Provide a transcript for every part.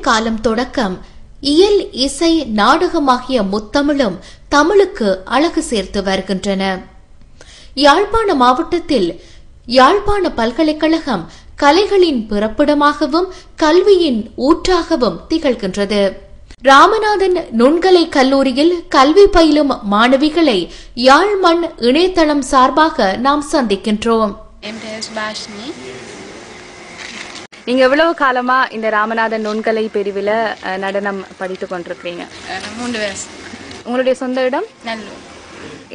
காலம் தொடக்கம் இயல் இசை நாடகமாகிய முத்தமிழும் தமிழுக்கு அழகு சேர்த்து வருகின்றன. யாழ்ப்பாண மாவட்டத்தில் யாழ்ப்பாண பல்கலைக்கழகம் கலைகளின் பிறப்பிடமாகவும் கல்வியின் ஊற்றாகவும் திகழ்கின்றது. ராமநாதன் நுண்கலை கல்லூரியில் கல்வி பயிலும் மாணவிகளை யாழ் மண் இணையதளம் சார்பாக நாம் சந்திக்கின்றோம். நீங்க எவ்வளவு காலமா இந்த ராமநாதன் நுண்கலை பிரிவில் நடனம் படித்துக் கொண்டிருக்கீங்க? 3 வருஷம். உங்களுடைய சொந்த இடம்? நல்லூர்.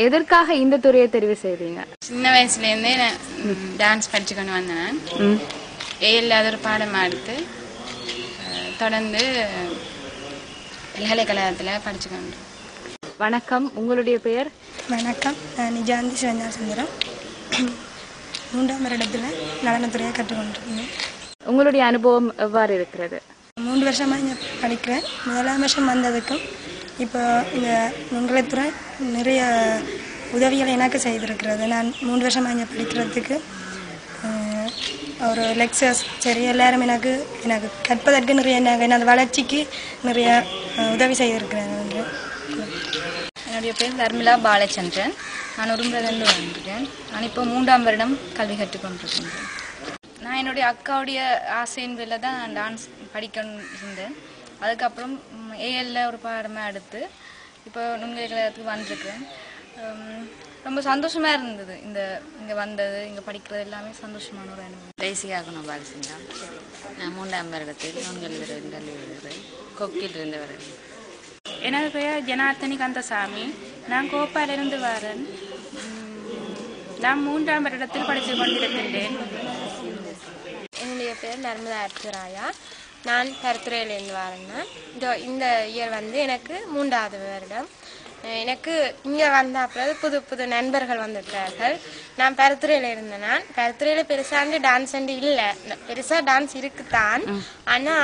எதற்காக இந்த துறையை தெரிவு செய்தீங்க? சின்ன வயசுலேருந்தே நான் டான்ஸ் படிச்சுக்கொண்டு வந்தேன். ஏஎல்ல அது ஒரு பாடமாக எடுத்து தொடர்ந்து பல்கலைக்கழகத்தில் படிச்சுக்கொண்டு. வணக்கம், உங்களுடைய பெயர்? வணக்கம், நான் நிஜாந்தி சிவஞான சுந்தரம். 3ஆம் வருடத்தில் நடனத்துறையை கற்றுக்கொண்டிருக்கேன். உங்களுடைய அனுபவம் எவ்வாறு இருக்கிறது? 3 வருஷமாக இங்கே படிக்கிறேன். 1ஆம் வருஷம் வந்ததுக்கும் இப்போ இந்த நுண்கலைத்துறை நிறைய உதவிகளை எனக்கு செய்திருக்கிறது. நான் 3 வருஷமாக இங்கே படிக்கிறதுக்கு ஒரு லெக்சர்ஸ் சரி எல்லாரும் எனக்கு கற்பதற்கு நிறைய எனது வளர்ச்சிக்கு நிறைய உதவி செய்திருக்கிறேன். என்னுடைய பேர் தர்மிளா பாலச்சந்திரன். நான் உரும்புறதுலேருந்து வந்திருக்கேன். நான் இப்போ 3ஆம் வருடம் கல்வி கற்றுக்கொண்டிருக்கேன். நான் என்னுடைய அக்காவுடைய ஆசையின் பேரில் தான் நான் டான்ஸ் படிக்கணும்னு இருந்தேன். அதுக்கப்புறம் ஏஎல்ல ஒரு பாடமாக எடுத்து இப்போ நுண்கலைக்கழகத்துக்கு வந்திருக்கிறேன். ரொம்ப சந்தோஷமாக இருந்தது. இங்கே வந்தது, இங்கே படிக்கிறது எல்லாமே சந்தோஷமான ஒரு அனுபவம். தேசியாகணும் பாலசிங்கா. நான் 3ஆம் வருடத்தில் நுண்கல்வி கல்வி வருகிறேன். கொக்கில் இருந்து வருகிறேன். எனது பெயர் ஜனார்த்தனி கந்தசாமி. நான் கோப்பாலிருந்து வரேன். நான் 3ஆம் வருடத்தில் படித்து கொண்டிருக்கின்றேன். என்னுடைய பேர் நர்மதா அர்ச்சராயா. நான் கருத்துறையிலேருந்து வரேன். இந்த இயர் வந்து எனக்கு 3ஆவது வருடம். எனக்கு இங்கே வந்த அப்புறம் புது புது நண்பர்கள் வந்துட்டார்கள். நான் பருத்துறையில் இருந்தேன். நான் பருத்துறையில் பெருசாண்டு டான்ஸ் அண்டு இல்லை, பெருசாக டான்ஸ் இருக்குத்தான். ஆனால்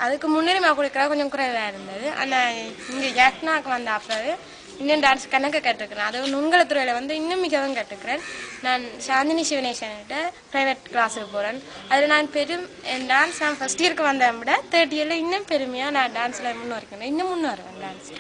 அதுக்கு முன்னுரிமை கொடுக்குற கொஞ்சம் குறைவாக இருந்தது. ஆனால் இங்கே ஜாக்னாக்கு வந்த அப்புறம் இன்னும் டான்ஸ் கணக்கு கற்றுக்கிறேன். அதுவும் நுண்கலைத்துறையில் வந்து இன்னும் மிகவும் கற்றுக்கிறேன். நான் சாந்தினி சிவனேசன்கிட்ட ப்ரைவேட் கிளாஸுக்கு போகிறேன். அதில் நான் டான்ஸ் நான் ஃபஸ்ட் இயருக்கு வந்தேன் விட 3rd இயரில் இன்னும் பெருமையாக நான் டான்ஸில் முன்னேறுவேன். இன்னும் முன்னேறுவேன் டான்ஸ்.